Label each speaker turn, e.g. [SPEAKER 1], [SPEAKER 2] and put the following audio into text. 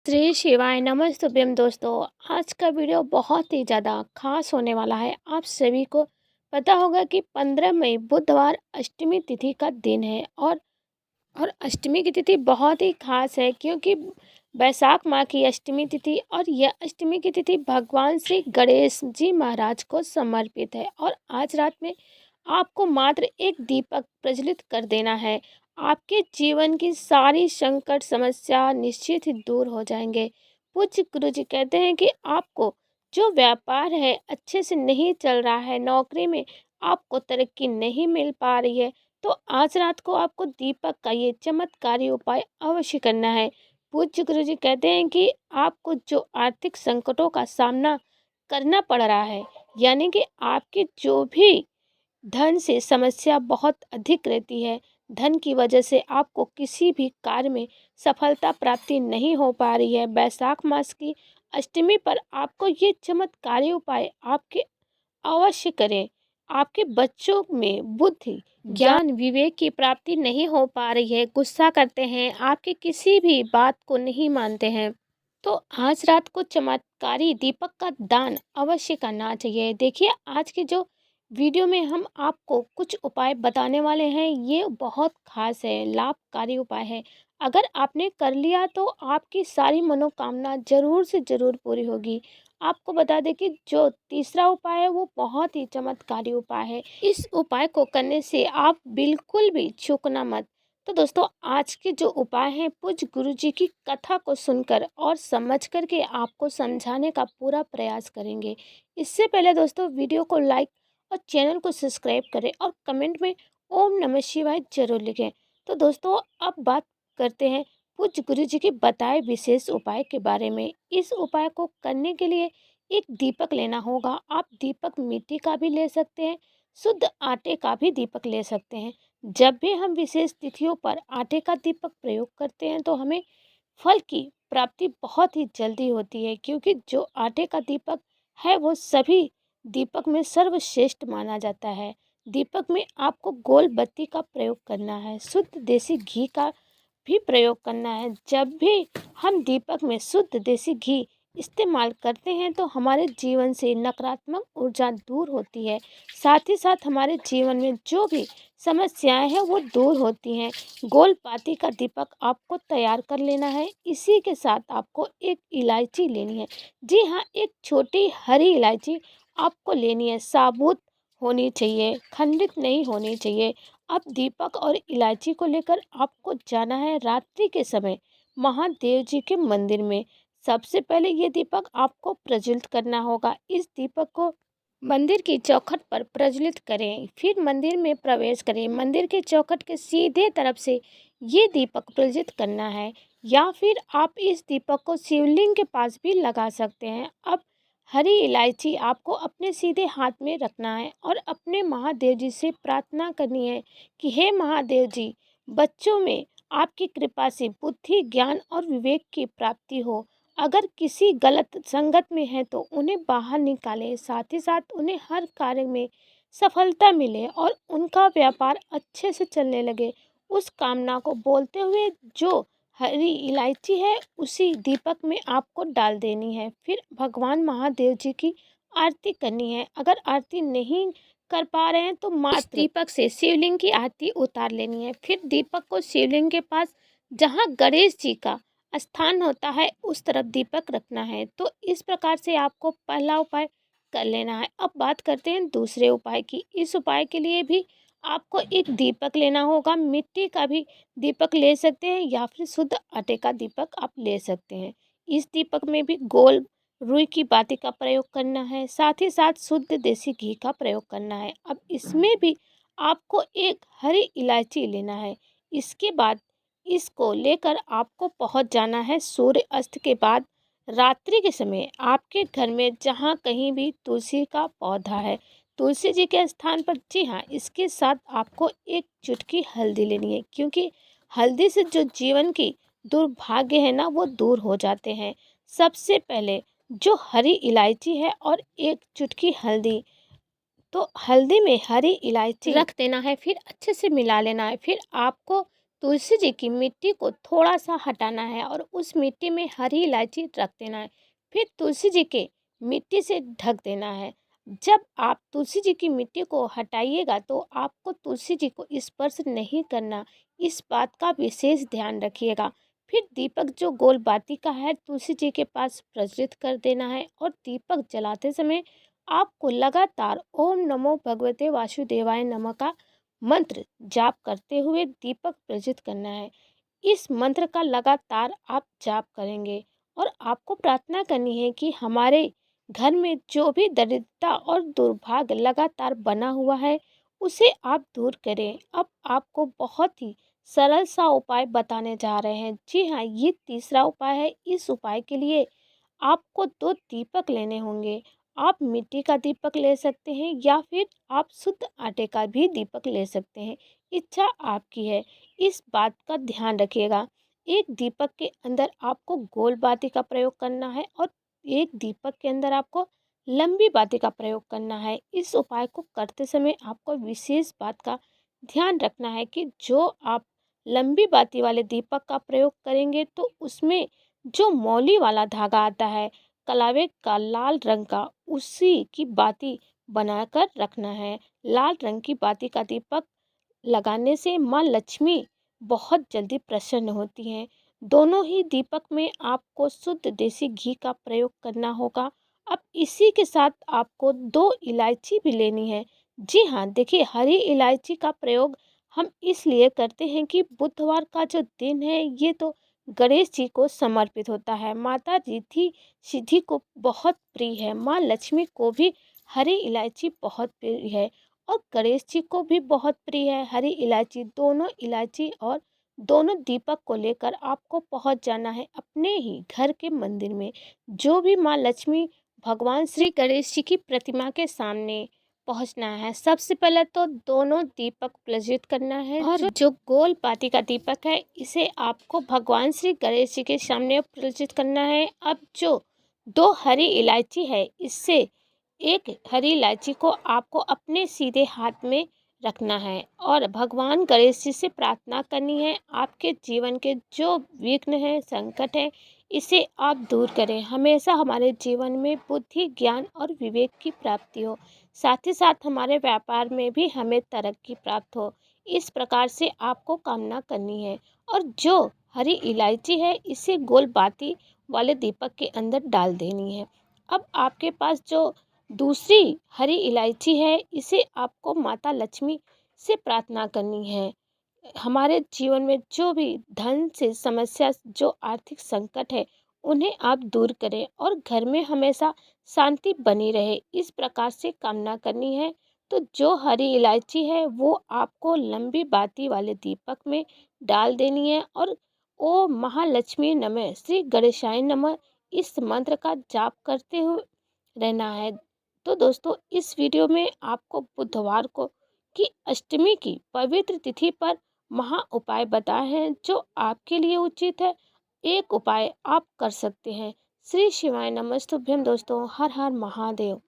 [SPEAKER 1] श्री शिवाय नमस्तुभ्यम दोस्तों। आज का वीडियो बहुत ही ज़्यादा खास होने वाला है। आप सभी को पता होगा कि 15 मई बुधवार अष्टमी तिथि का दिन है और अष्टमी की तिथि बहुत ही खास है क्योंकि बैसाख माह की अष्टमी तिथि और यह अष्टमी की तिथि भगवान श्री गणेश जी महाराज को समर्पित है। और आज रात में आपको मात्र एक दीपक प्रज्वलित कर देना है। आपके जीवन की सारी संकट समस्या निश्चित ही दूर हो जाएंगे। पूज्य गुरु जी कहते हैं कि आपको जो व्यापार है अच्छे से नहीं चल रहा है, नौकरी में आपको तरक्की नहीं मिल पा रही है, तो आज रात को आपको दीपक का ये चमत्कारी उपाय अवश्य करना है। पूज्य गुरु जी कहते हैं कि आपको जो आर्थिक संकटों का सामना करना पड़ रहा है, यानी कि आपकी जो भी धन से समस्या बहुत अधिक रहती है, धन की वजह से आपको किसी भी कार्य में सफलता प्राप्ति नहीं हो पा रही है, बैसाख मास की अष्टमी पर आपको ये चमत्कारी उपाय आपके अवश्य करें। आपके बच्चों में बुद्धि ज्ञान विवेक की प्राप्ति नहीं हो पा रही है, गुस्सा करते हैं, आपकी किसी भी बात को नहीं मानते हैं, तो आज रात को चमत्कारी दीपक का दान अवश्य करना चाहिए। देखिए, आज की जो वीडियो में हम आपको कुछ उपाय बताने वाले हैं, ये बहुत खास है, लाभकारी उपाय है। अगर आपने कर लिया तो आपकी सारी मनोकामना जरूर से जरूर पूरी होगी। आपको बता दें कि जो तीसरा उपाय है वो बहुत ही चमत्कारी उपाय है। इस उपाय को करने से आप बिल्कुल भी चूकना मत। तो दोस्तों, आज के जो उपाय हैं पूज्य गुरु जी की कथा को सुनकर और समझ कर के आपको समझाने का पूरा प्रयास करेंगे। इससे पहले दोस्तों, वीडियो को लाइक और चैनल को सब्सक्राइब करें और कमेंट में ओम नमः शिवाय जरूर लिखें। तो दोस्तों, अब बात करते हैं पूज्य गुरु जी के बताए विशेष उपाय के बारे में। इस उपाय को करने के लिए एक दीपक लेना होगा। आप दीपक मिट्टी का भी ले सकते हैं, शुद्ध आटे का भी दीपक ले सकते हैं। जब भी हम विशेष तिथियों पर आटे का दीपक प्रयोग करते हैं तो हमें फल की प्राप्ति बहुत ही जल्दी होती है, क्योंकि जो आटे का दीपक है वो सभी दीपक में सर्वश्रेष्ठ माना जाता है। दीपक में आपको गोल बत्ती का प्रयोग करना है, शुद्ध देसी घी का भी प्रयोग करना है। जब भी हम दीपक में शुद्ध देसी घी इस्तेमाल करते हैं तो हमारे जीवन से नकारात्मक ऊर्जा दूर होती है, साथ ही साथ हमारे जीवन में जो भी समस्याएं हैं वो दूर होती हैं। गोल पाती का दीपक आपको तैयार कर लेना है। इसी के साथ आपको एक इलायची लेनी है। जी हाँ, एक छोटी हरी इलायची आपको लेनी है, साबुत होनी चाहिए, खंडित नहीं होनी चाहिए। अब दीपक और इलायची को लेकर आपको जाना है रात्रि के समय महादेव जी के मंदिर में। सबसे पहले ये दीपक आपको प्रज्वलित करना होगा। इस दीपक को मंदिर की चौखट पर प्रज्वलित करें, फिर मंदिर में प्रवेश करें। मंदिर के चौखट के सीधे तरफ से ये दीपक प्रज्वलित करना है, या फिर आप इस दीपक को शिवलिंग के पास भी लगा सकते हैं। अब हरी इलायची आपको अपने सीधे हाथ में रखना है और अपने महादेव जी से प्रार्थना करनी है कि हे महादेव जी, बच्चों में आपकी कृपा से बुद्धि ज्ञान और विवेक की प्राप्ति हो। अगर किसी गलत संगत में है तो उन्हें बाहर निकालें, साथ ही साथ उन्हें हर कार्य में सफलता मिले और उनका व्यापार अच्छे से चलने लगे। उस कामना को बोलते हुए जो हरी इलायची है उसी दीपक में आपको डाल देनी है। फिर भगवान महादेव जी की आरती करनी है। अगर आरती नहीं कर पा रहे हैं तो मात्र दीपक से शिवलिंग की आरती उतार लेनी है। फिर दीपक को शिवलिंग के पास जहाँ गणेश जी का स्थान होता है उस तरफ दीपक रखना है। तो इस प्रकार से आपको पहला उपाय कर लेना है। अब बात करते हैं दूसरे उपाय की। इस उपाय के लिए भी आपको एक दीपक लेना होगा, मिट्टी का भी दीपक ले सकते हैं या फिर शुद्ध आटे का दीपक आप ले सकते हैं। इस दीपक में भी गोल रुई की बाती का प्रयोग करना है, साथ ही साथ शुद्ध देसी घी का प्रयोग करना है। अब इसमें भी आपको एक हरी इलायची लेना है। इसके बाद इसको लेकर आपको पहुंच जाना है सूर्य अस्त के बाद रात्रि के समय आपके घर में जहां कहीं भी तुलसी का पौधा है, तुलसी जी के स्थान पर। जी हाँ, इसके साथ आपको एक चुटकी हल्दी लेनी है, क्योंकि हल्दी से जो जीवन की दुर्भाग्य है ना वो दूर हो जाते हैं। सबसे पहले जो हरी इलायची है और एक चुटकी हल्दी, तो हल्दी में हरी इलायची रख देना है, फिर अच्छे से मिला लेना है। फिर आपको तुलसी जी की मिट्टी को थोड़ा सा हटाना है और उस मिट्टी में हरी इलायची रख देना है। फिर तुलसी जी के मिट्टी से ढक देना है। जब आप तुलसी जी की मिट्टी को हटाइएगा तो आपको तुलसी जी को स्पर्श नहीं करना, इस बात का विशेष ध्यान रखिएगा। फिर दीपक जो गोल बाती का है तुलसी जी के पास प्रज्वलित कर देना है और दीपक जलाते समय आपको लगातार ओम नमो भगवते वासुदेवाय नमः का मंत्र जाप करते हुए दीपक प्रज्वलित करना है। इस मंत्र का लगातार आप जाप करेंगे और आपको प्रार्थना करनी है कि हमारे घर में जो भी दरिद्रता और दुर्भाग्य लगातार बना हुआ है उसे आप दूर करें। अब आपको बहुत ही सरल सा उपाय बताने जा रहे हैं। जी हाँ, ये तीसरा उपाय है। इस उपाय के लिए आपको 2 दीपक लेने होंगे। आप मिट्टी का दीपक ले सकते हैं या फिर आप शुद्ध आटे का भी दीपक ले सकते हैं, इच्छा आपकी है। इस बात का ध्यान रखिएगा, एक दीपक के अंदर आपको गोल बाती का प्रयोग करना है और एक दीपक के अंदर आपको लंबी बाती का प्रयोग करना है। इस उपाय को करते समय आपको विशेष बात का ध्यान रखना है कि जो आप लंबी बाती वाले दीपक का प्रयोग करेंगे तो उसमें जो मौली वाला धागा आता है कलावे का लाल रंग का, उसी की बाती बनाकर रखना है। लाल रंग की बाती का दीपक लगाने से माँ लक्ष्मी बहुत जल्दी प्रसन्न होती हैं। दोनों ही दीपक में आपको शुद्ध देसी घी का प्रयोग करना होगा। अब इसी के साथ आपको 2 इलायची भी लेनी है। जी हाँ, देखिए हरी इलायची का प्रयोग हम इसलिए करते हैं कि बुधवार का जो दिन है ये तो गणेश जी को समर्पित होता है। माता रिद्धि सिद्धि को बहुत प्रिय है। माँ लक्ष्मी को भी हरी इलायची बहुत प्रिय है और गणेश जी को भी बहुत प्रिय है हरी इलायची। दोनों इलायची और दोनों दीपक को लेकर आपको पहुंच जाना है अपने ही घर के मंदिर में, जो भी माँ लक्ष्मी भगवान श्री गणेश जी की प्रतिमा के सामने पहुंचना है। सबसे पहले तो दोनों दीपक प्रज्वलित करना है और जो गोल बाती का दीपक है इसे आपको भगवान श्री गणेश जी के सामने प्रज्वलित करना है। अब जो 2 हरी इलायची है इससे एक हरी इलायची को आपको अपने सीधे हाथ में रखना है और भगवान गणेश जी से प्रार्थना करनी है आपके जीवन के जो विघ्न है, संकट है, इसे आप दूर करें। हमेशा हमारे जीवन में बुद्धि, ज्ञान और विवेक की प्राप्ति हो। साथ ही साथ हमारे व्यापार में भी हमें तरक्की प्राप्त हो। इस प्रकार से आपको कामना करनी है और जो हरी इलायची है इसे गोल बाती वाले दीपक के अंदर डाल देनी है। अब आपके पास जो दूसरी हरी इलायची है इसे आपको माता लक्ष्मी से प्रार्थना करनी है। हमारे जीवन में जो भी धन से समस्या, जो आर्थिक संकट है उन्हें आप दूर करें और घर में हमेशा शांति बनी रहे, इस प्रकार से कामना करनी है। तो जो हरी इलायची है वो आपको लंबी बाती वाले दीपक में डाल देनी है और ओम महालक्ष्मी नमः श्री गणेशाय नमः इस मंत्र का जाप करते हुए रहना है। तो दोस्तों इस वीडियो में आपको बुधवार को की अष्टमी की पवित्र तिथि पर महा उपाय बताए हैं जो आपके लिए उचित है। एक उपाय आप कर सकते हैं। श्री शिवाय नमस्तुभ्यम दोस्तों, हर हर महादेव।